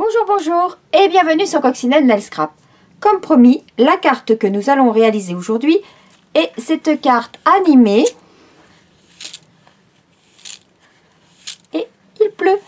Bonjour, bonjour et bienvenue sur Coccinelle Nail Scrap. Comme promis, la carte que nous allons réaliser aujourd'hui est cette carte animée. Et il pleut.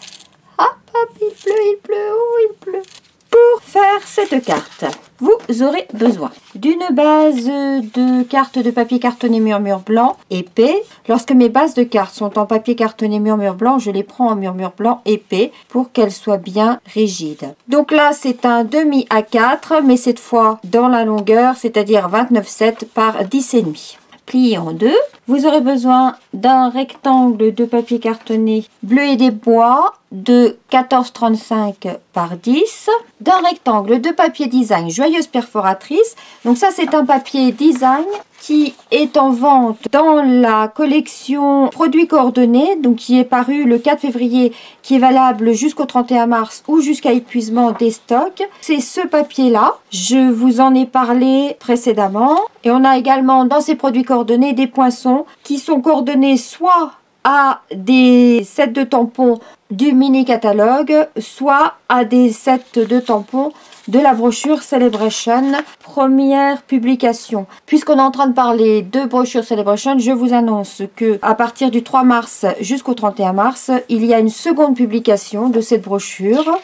Hop, hop, il pleut, oh, il pleut. Pour faire cette carte, vous aurez besoin d'une base de cartes de papier cartonné murmure blanc épais. Lorsque mes bases de cartes sont en papier cartonné murmure blanc, je les prends en murmure blanc épais pour qu'elles soient bien rigides. Donc là, c'est un demi A4, mais cette fois dans la longueur, c'est-à-dire 29,7 par 10,5. Plié en deux. Vous aurez besoin d'un rectangle de papier cartonné bleu et des bois de 14,35 par 10, d'un rectangle de papier design joyeuse perforatrice. Donc ça, c'est un papier design qui est en vente dans la collection produits coordonnés, donc qui est paru le 4 février, qui est valable jusqu'au 31 mars ou jusqu'à épuisement des stocks. C'est ce papier-là, je vous en ai parlé précédemment. Et on a également dans ces produits coordonnés des poinçons qui sont coordonnés soit à des sets de tampons du mini catalogue, soit à des sets de tampons de la brochure Celebration, première publication. Puisqu'on est en train de parler de brochure Celebration, je vous annonce que à partir du 3 mars jusqu'au 31 mars, il y a une seconde publication de cette brochure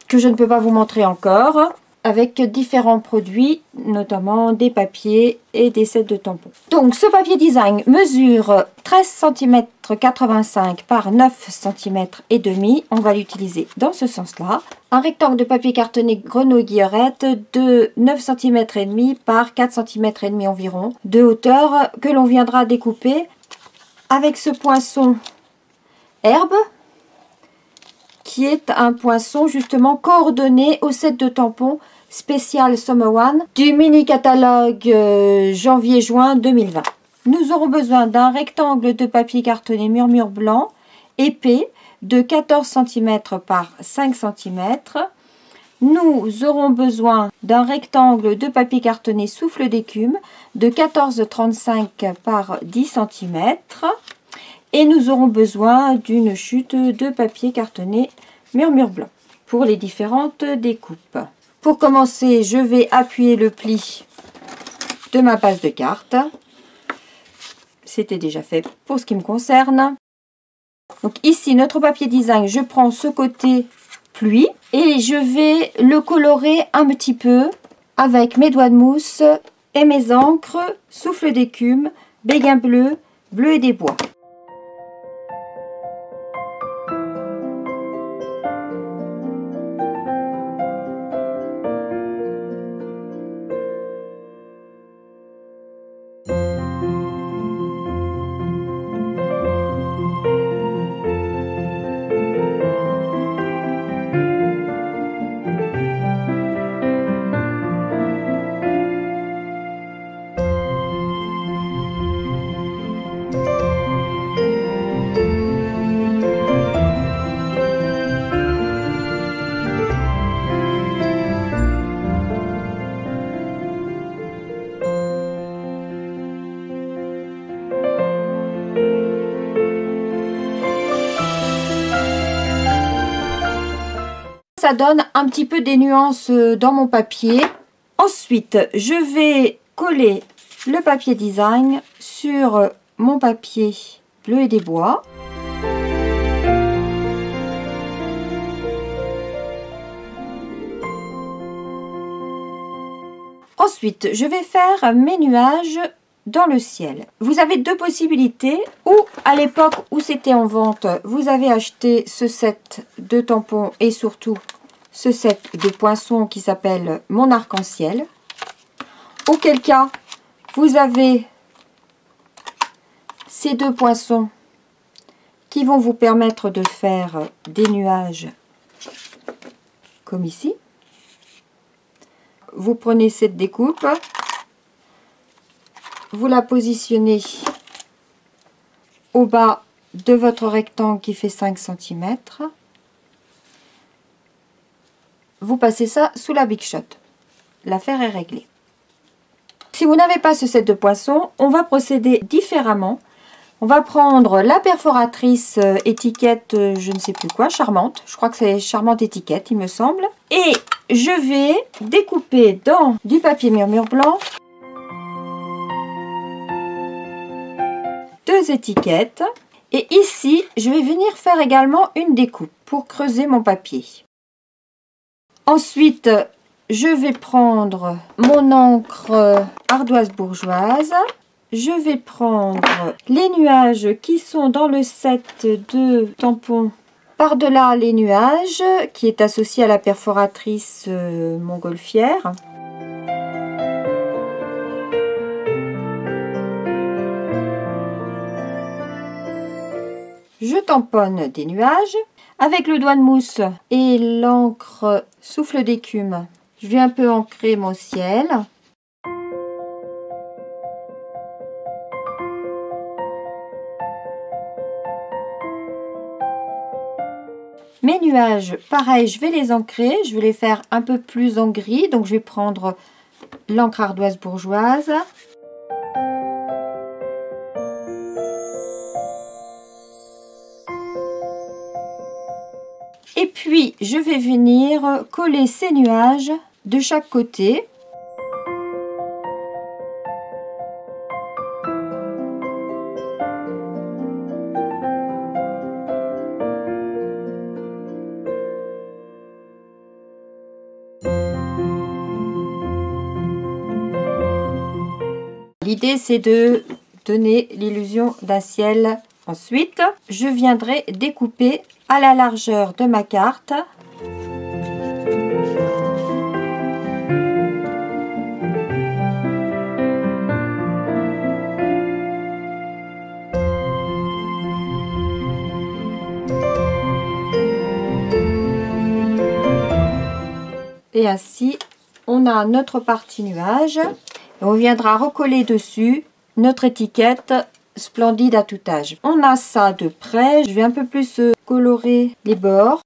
que je ne peux pas vous montrer encore, avec différents produits, notamment des papiers et des sets de tampons. Donc ce papier design mesure 13 cm 85 par 9 cm et demi. On va l'utiliser dans ce sens-là. Un rectangle de papier cartonné Grenouille Guillerette de 9 cm et demi par 4 cm et demi environ de hauteur que l'on viendra découper avec ce poinçon herbe, qui est un poinçon justement coordonné au set de tampons spécial Summer One du mini catalogue janvier-juin 2020. Nous aurons besoin d'un rectangle de papier cartonné murmure blanc épais de 14 cm par 5 cm. Nous aurons besoin d'un rectangle de papier cartonné souffle d'écume de 14,35 par 10 cm. Et nous aurons besoin d'une chute de papier cartonné murmure blanc pour les différentes découpes. Pour commencer, je vais appuyer le pli de ma base de cartes. C'était déjà fait pour ce qui me concerne. Donc ici, notre papier design, je prends ce côté pluie et je vais le colorer un petit peu avec mes doigts de mousse et mes encres, souffle d'écume, béguin bleu, bleu et des bois. Ça donne un petit peu des nuances dans mon papier. Ensuite, je vais coller le papier design sur mon papier bleu et des bois. Ensuite, je vais faire mes nuages dans le ciel. Vous avez deux possibilités, ou à l'époque où c'était en vente, vous avez acheté ce set de tampons et surtout ce set de poinçons qui s'appelle Mon Arc-en-Ciel. Auquel cas, vous avez ces deux poinçons qui vont vous permettre de faire des nuages comme ici. Vous prenez cette découpe, vous la positionnez au bas de votre rectangle qui fait 5 cm. Vous passez ça sous la Big Shot. L'affaire est réglée. Si vous n'avez pas ce set de poinçons, on va procéder différemment. On va prendre la perforatrice étiquette, je ne sais plus quoi, Charmante. Je crois que c'est Charmante étiquette, il me semble. Et je vais découper dans du papier murmure blanc 2 étiquettes. Et ici, je vais venir faire également une découpe pour creuser mon papier. Ensuite, je vais prendre mon encre ardoise bourgeoise. Je vais prendre les nuages qui sont dans le set de tampons par-delà les nuages, qui est associé à la perforatrice montgolfière. Je tamponne des nuages. Avec le doigt de mousse et l'encre souffle d'écume, je vais un peu ancrer mon ciel. Mes nuages, pareil, je vais les ancrer, je vais les faire un peu plus en gris, donc je vais prendre l'encre ardoise bourgeoise. Et puis, je vais venir coller ces nuages de chaque côté. L'idée, c'est de donner l'illusion d'un ciel. Ensuite, je viendrai découper à la largeur de ma carte. Et ainsi, on a notre partie nuage. Et on viendra recoller dessus notre étiquette Splendide à tout âge. On a ça de près. Je vais un peu plus colorer les bords.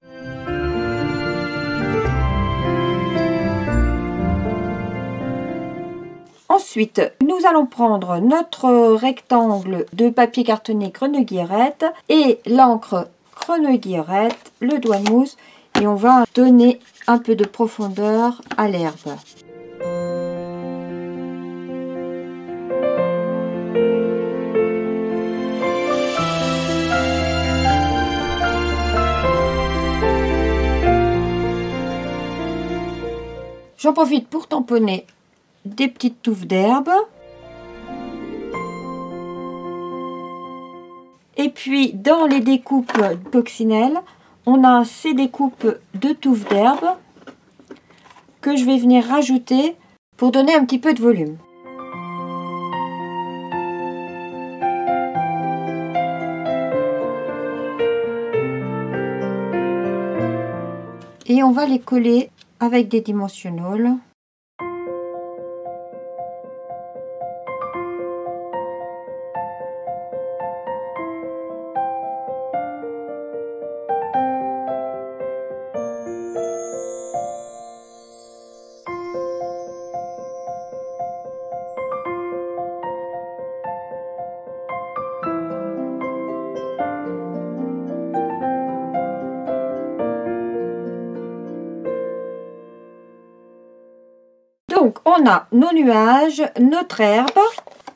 Ensuite, nous allons prendre notre rectangle de papier cartonné Chrono-Guillerette et l'encre Chrono-Guillerette, le doigt de mousse, et on va donner un peu de profondeur à l'herbe. J'en profite pour tamponner des petites touffes d'herbe. Et puis, dans les découpes coccinelles, on a ces découpes de touffes d'herbe que je vais venir rajouter pour donner un petit peu de volume. Et on va les coller avec des dimensionnels. Donc, on a nos nuages, notre herbe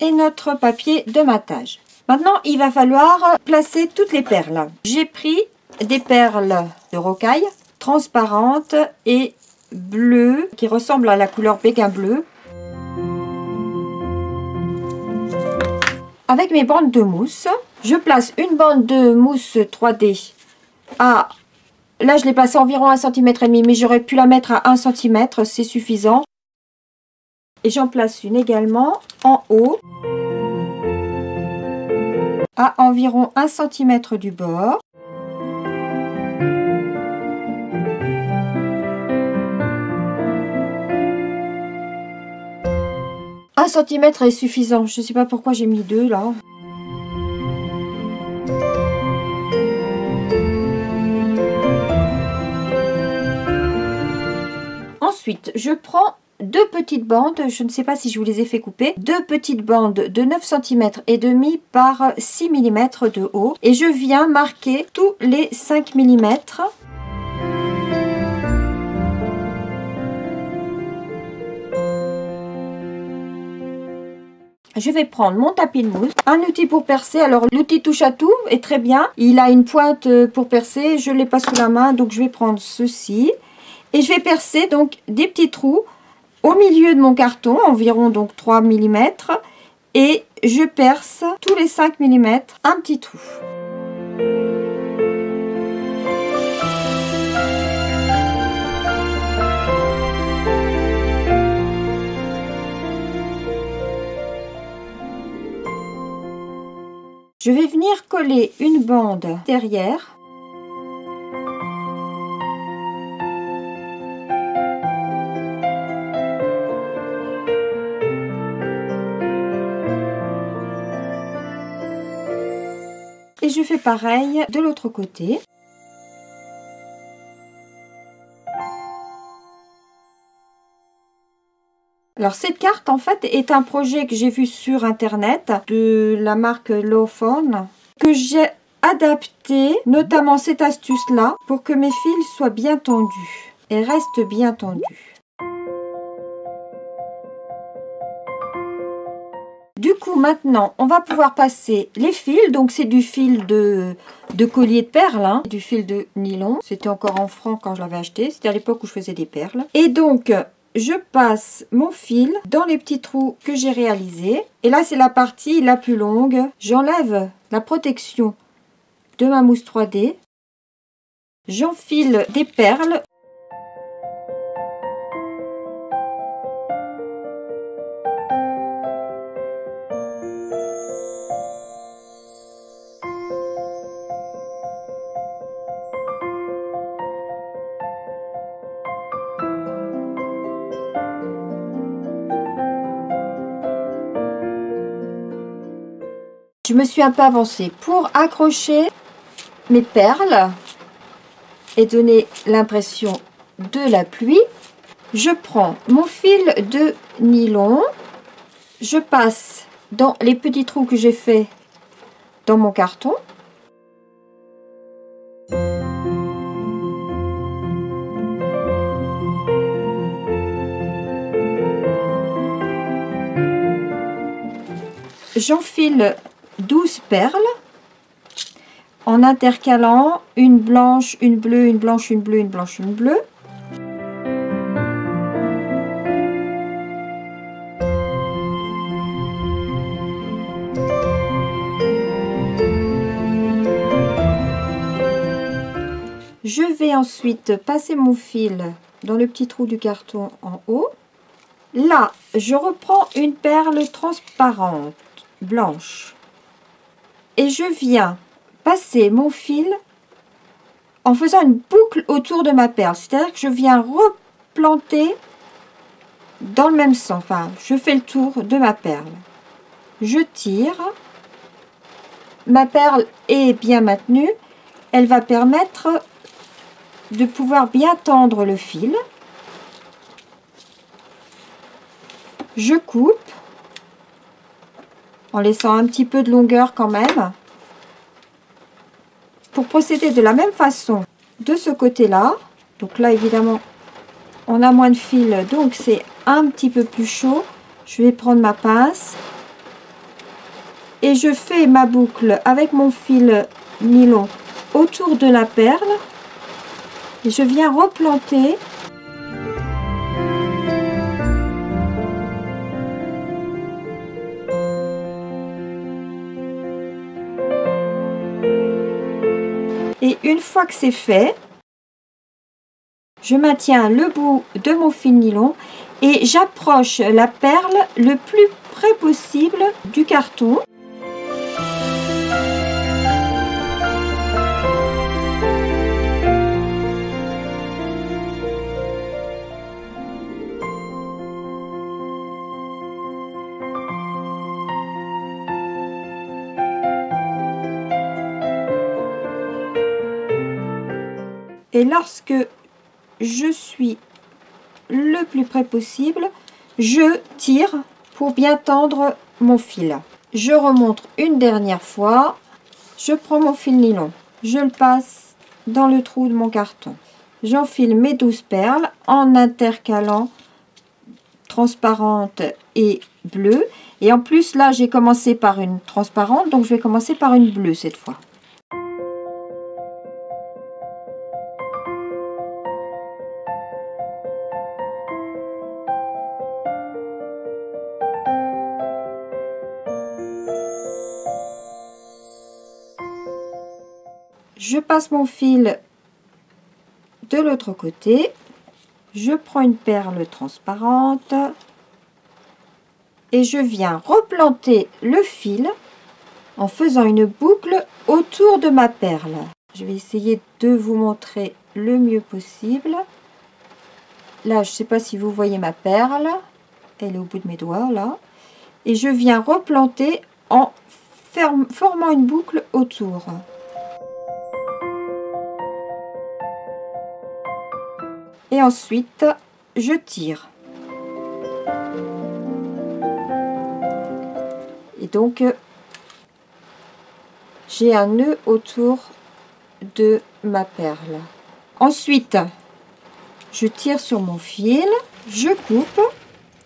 et notre papier de matage. Maintenant, il va falloir placer toutes les perles. J'ai pris des perles de rocaille transparentes et bleues qui ressemblent à la couleur béguin bleu. Avec mes bandes de mousse, je place une bande de mousse 3D à... Là, je l'ai placée environ 1,5 cm, mais j'aurais pu la mettre à 1 cm, c'est suffisant. Et j'en place une également en haut, à environ 1 cm du bord. Un centimètre est suffisant. Je ne sais pas pourquoi j'ai mis 2 là. Ensuite, je prends deux petites bandes, je ne sais pas si je vous les ai fait couper, deux petites bandes de 9 cm et demi par 6 mm de haut. Et je viens marquer tous les 5 mm. Je vais prendre mon tapis de mousse, un outil pour percer. Alors l'outil touche à tout est très bien. Il a une pointe pour percer, je ne l'ai pas sous la main, donc je vais prendre ceci. Et je vais percer donc des petits trous au milieu de mon carton, environ donc 3 mm. Et je perce tous les 5 mm un petit trou. Je vais venir coller une bande derrière. Et je fais pareil de l'autre côté. Alors cette carte en fait est un projet que j'ai vu sur internet de la marque Lawphone, que j'ai adapté, notamment cette astuce là, pour que mes fils soient bien tendus et restent bien tendus. Du coup maintenant on va pouvoir passer les fils, donc c'est du fil de collier de perles, hein, du fil de nylon, c'était encore en francs quand je l'avais acheté, c'était à l'époque où je faisais des perles. Et donc je passe mon fil dans les petits trous que j'ai réalisés. Et là, c'est la partie la plus longue. J'enlève la protection de ma mousse 3D. J'enfile des perles. Je me suis un peu avancée pour accrocher mes perles et donner l'impression de la pluie. Je prends mon fil de nylon, je passe dans les petits trous que j'ai fait dans mon carton. J'enfile 12 perles en intercalant une blanche, une bleue, une blanche, une bleue, une blanche, une bleue. Je vais ensuite passer mon fil dans le petit trou du carton en haut. Là, je reprends une perle transparente, blanche. Et je viens passer mon fil en faisant une boucle autour de ma perle. C'est-à-dire que je viens replanter dans le même sens. Enfin, je fais le tour de ma perle. Je tire. Ma perle est bien maintenue. Elle va permettre de pouvoir bien tendre le fil. Je coupe en laissant un petit peu de longueur quand même, pour procéder de la même façon de ce côté-là. Donc là, évidemment, on a moins de fil, donc c'est un petit peu plus chaud. Je vais prendre ma pince et je fais ma boucle avec mon fil nylon autour de la perle et je viens replanter . Et une fois que c'est fait, je maintiens le bout de mon fil nylon et j'approche la perle le plus près possible du carton. Et lorsque je suis le plus près possible. Je tire pour bien tendre mon fil. Je remonte une dernière fois. Je prends mon fil nylon. Je le passe dans le trou de mon carton. J'enfile mes 12 perles en intercalant transparente et bleue. Et en plus, là, j'ai commencé par une transparente, donc je vais commencer par une bleue cette fois. Je passe mon fil de l'autre côté. Je prends une perle transparente et je viens replanter le fil en faisant une boucle autour de ma perle. Je vais essayer de vous montrer le mieux possible. Là, je ne sais pas si vous voyez ma perle. Elle est au bout de mes doigts, là. Et je viens replanter en formant une boucle autour. Et ensuite, je tire. Et donc, j'ai un nœud autour de ma perle. Ensuite, je tire sur mon fil, je coupe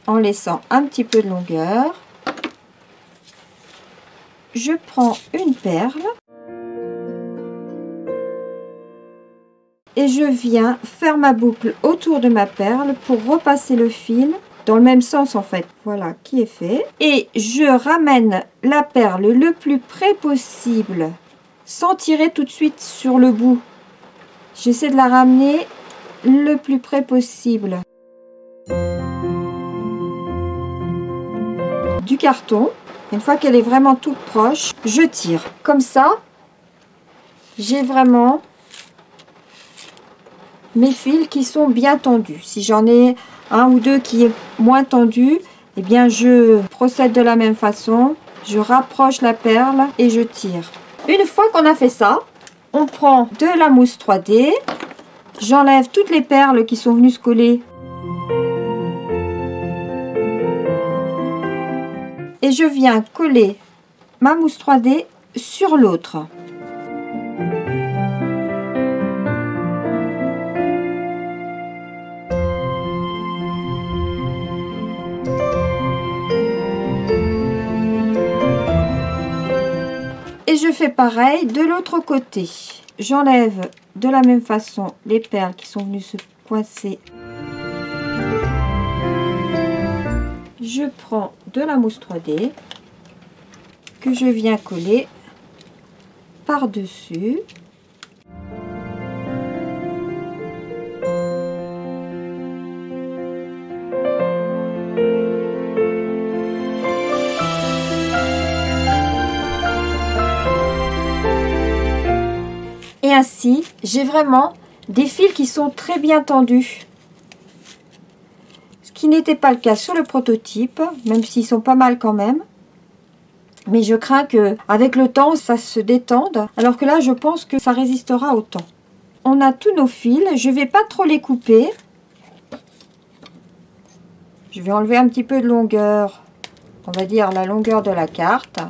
en laissant un petit peu de longueur. Je prends une perle et je viens faire ma boucle autour de ma perle pour repasser le fil dans le même sens en fait. Voilà qui est fait. Et je ramène la perle le plus près possible sans tirer tout de suite sur le bout. J'essaie de la ramener le plus près possible du carton. Une fois qu'elle est vraiment toute proche, je tire. Comme ça, j'ai vraiment mes fils qui sont bien tendus. Si j'en ai un ou deux qui est moins tendu, eh bien je procède de la même façon. Je rapproche la perle et je tire. Une fois qu'on a fait ça, on prend de la mousse 3D. J'enlève toutes les perles qui sont venues se coller. Et je viens coller ma mousse 3D sur l'autre. Et je fais pareil de l'autre côté. J'enlève de la même façon les perles qui sont venues se coincer. Je prends de la mousse 3D que je viens coller par-dessus. Et ainsi, j'ai vraiment des fils qui sont très bien tendus. Ce qui n'était pas le cas sur le prototype, même s'ils sont pas mal quand même. Mais je crains que avec le temps, ça se détende. Alors que là, je pense que ça résistera au temps. On a tous nos fils. Je ne vais pas trop les couper. Je vais enlever un petit peu de longueur. On va dire la longueur de la carte.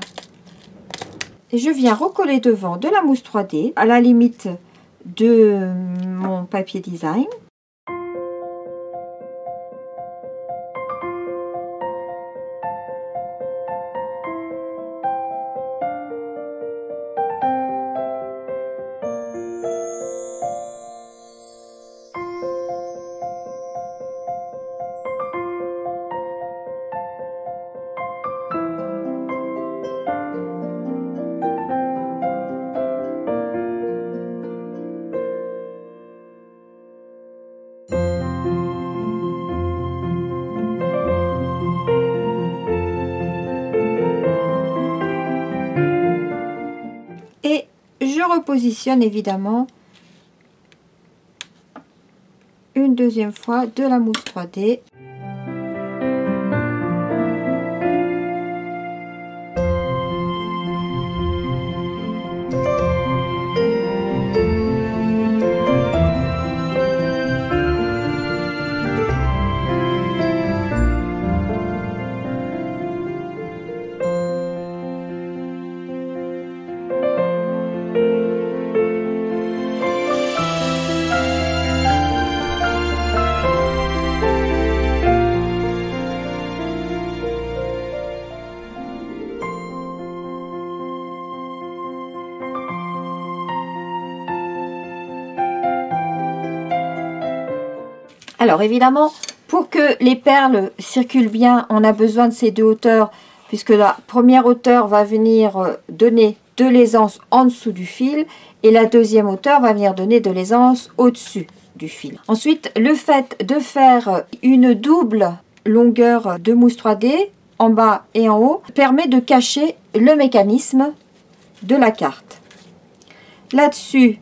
Et je viens recoller devant de la mousse 3D à la limite de mon papier design. Et je repositionne évidemment une deuxième fois de la mousse 3D. Alors évidemment, pour que les perles circulent bien, on a besoin de ces deux hauteurs, puisque la première hauteur va venir donner de l'aisance en dessous du fil et la deuxième hauteur va venir donner de l'aisance au-dessus du fil. Ensuite, le fait de faire une double longueur de mousse 3D en bas et en haut permet de cacher le mécanisme de la carte. Là-dessus,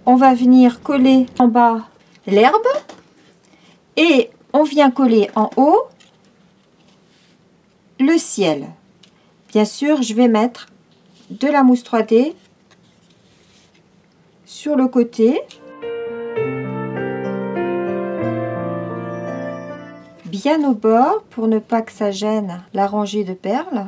on va venir coller en bas l'herbe et on vient coller en haut le ciel. Bien sûr, je vais mettre de la mousse 3D sur le côté, bien au bord pour ne pas que ça gêne la rangée de perles.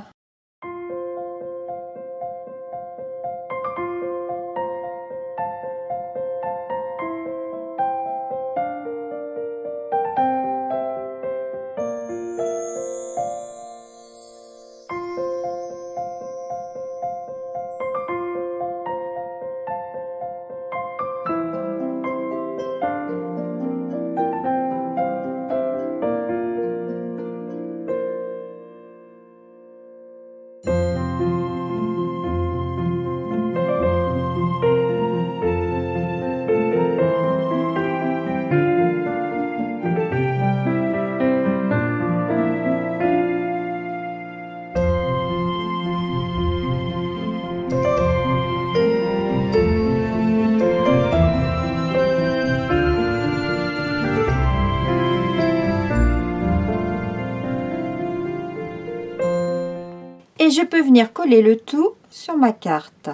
Et je peux venir coller le tout sur ma carte.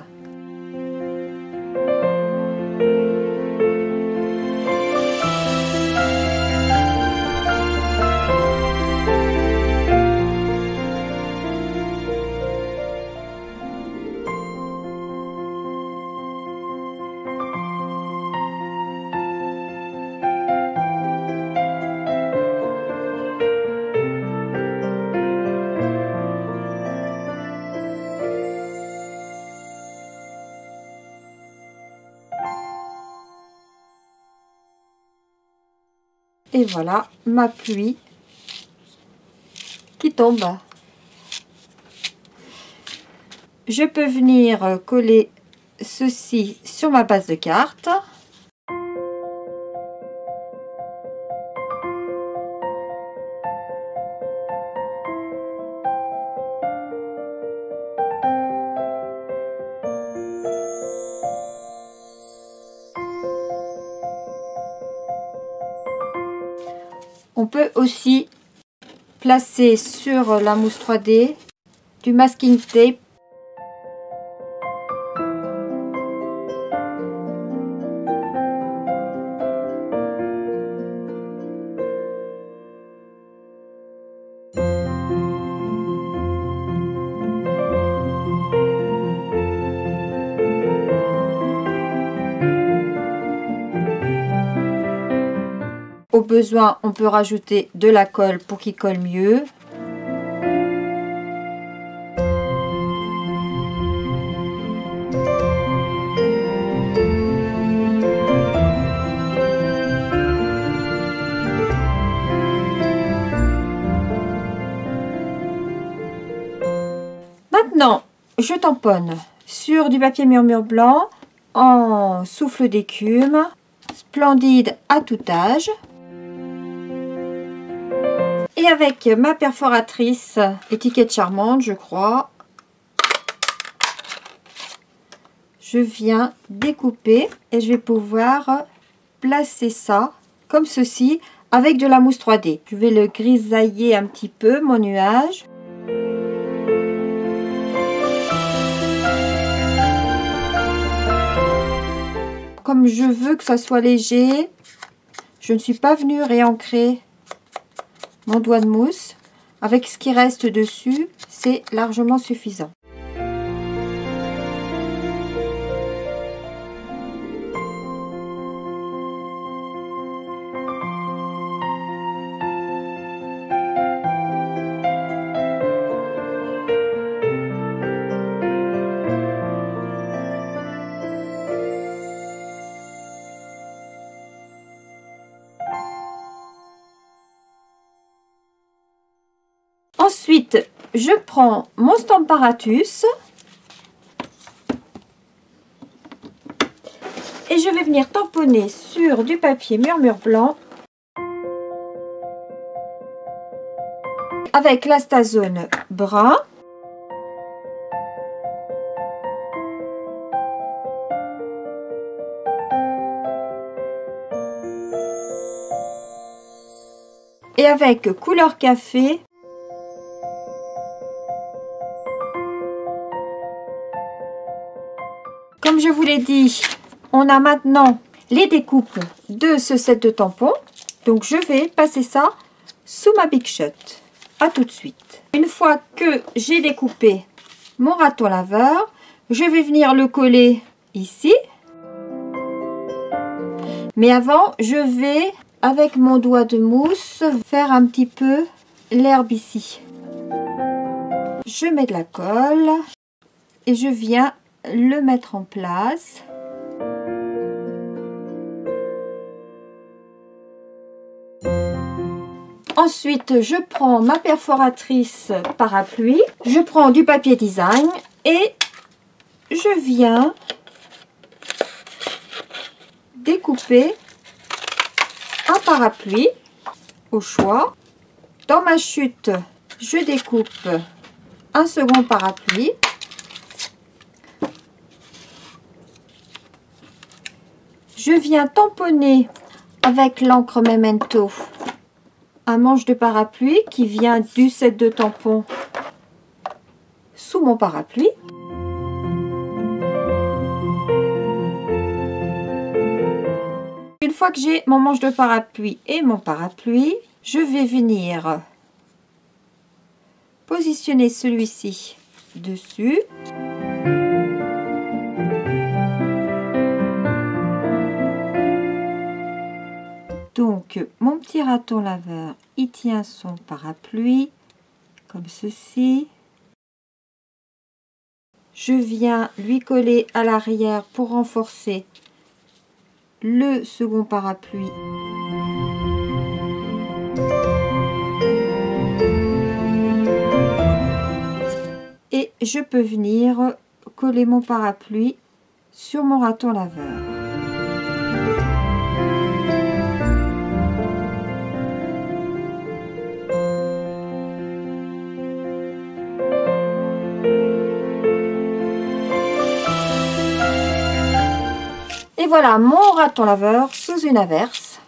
Et voilà ma pluie qui tombe. Je peux venir coller ceci sur ma base de carte. On peut aussi placer sur la mousse 3D du masking tape. Au besoin, on peut rajouter de la colle pour qu'il colle mieux. Maintenant, je tamponne sur du papier murmure blanc en souffle d'écume, splendide à tout âge. Et avec ma perforatrice étiquette charmante, je crois, je viens découper et je vais pouvoir placer ça comme ceci avec de la mousse 3D. Je vais le grisailler un petit peu, mon nuage. Comme je veux que ça soit léger, je ne suis pas venue réancrer mon doigt de mousse. Avec ce qui reste dessus, c'est largement suffisant. je prends mon Stamparatus et je vais venir tamponner sur du papier murmure blanc avec l'Astazone brun. Et avec couleur café, comme je vous l'ai dit, on a maintenant les découpes de ce set de tampons. Donc je vais passer ça sous ma Big Shot. À tout de suite. Une fois que j'ai découpé mon raton laveur, je vais venir le coller ici. Mais avant, je vais, avec mon doigt de mousse, faire un petit peu l'herbe ici. Je mets de la colle et je viens le mettre en place. Ensuite, je prends ma perforatrice parapluie, je prends du papier design et je viens découper un parapluie au choix. Dans ma chute, je découpe un second parapluie. Je viens tamponner avec l'encre Memento un manche de parapluie qui vient du set de tampons sous mon parapluie. Une fois que j'ai mon manche de parapluie et mon parapluie, je vais venir positionner celui-ci dessus. Donc, mon petit raton laveur, il tient son parapluie, comme ceci. Je viens lui coller à l'arrière pour renforcer le second parapluie. Et je peux venir coller mon parapluie sur mon raton laveur. Et voilà mon raton laveur sous une averse.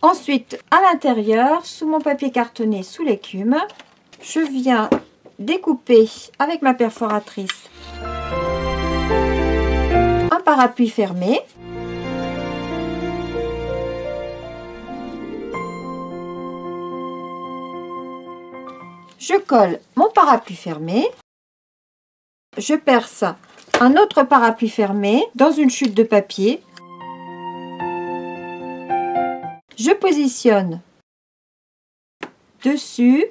Ensuite, à l'intérieur, sous mon papier cartonné sous l'écume, je viens découper avec ma perforatrice un parapluie fermé. Je colle mon parapluie fermé. Je perce un autre parapluie fermé dans une chute de papier. Je positionne dessus.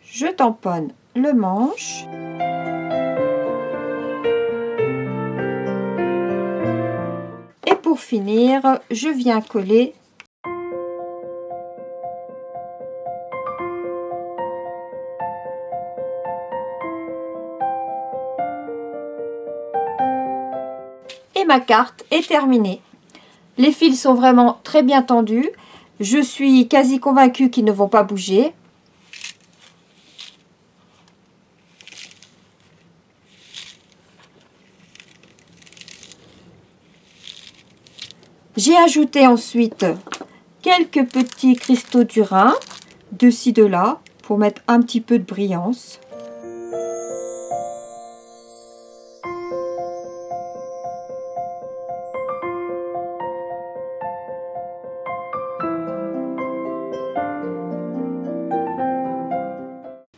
Je tamponne le manche. Et pour finir, je viens coller et ma carte est terminée. Les fils sont vraiment très bien tendus. Je suis quasi convaincue qu'ils ne vont pas bouger. J'ai ajouté ensuite quelques petits cristaux d'Urin, de ci de là, pour mettre un petit peu de brillance.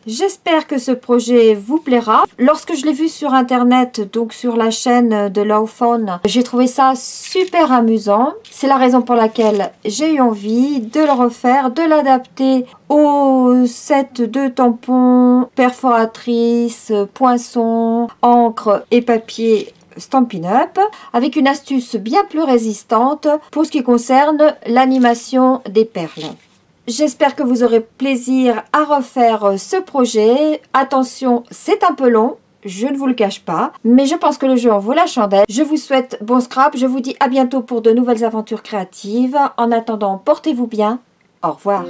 J'espère que ce projet vous plaira. Lorsque je l'ai vu sur internet, donc sur la chaîne de Lawfon, j'ai trouvé ça super amusant. C'est la raison pour laquelle j'ai eu envie de le refaire, de l'adapter au set de tampons, perforatrices, poinçons, encre et papier Stampin' Up, avec une astuce bien plus résistante pour ce qui concerne l'animation des perles. J'espère que vous aurez plaisir à refaire ce projet. Attention, c'est un peu long, je ne vous le cache pas, mais je pense que le jeu en vaut la chandelle. Je vous souhaite bon scrap, je vous dis à bientôt pour de nouvelles aventures créatives. En attendant, portez-vous bien. Au revoir.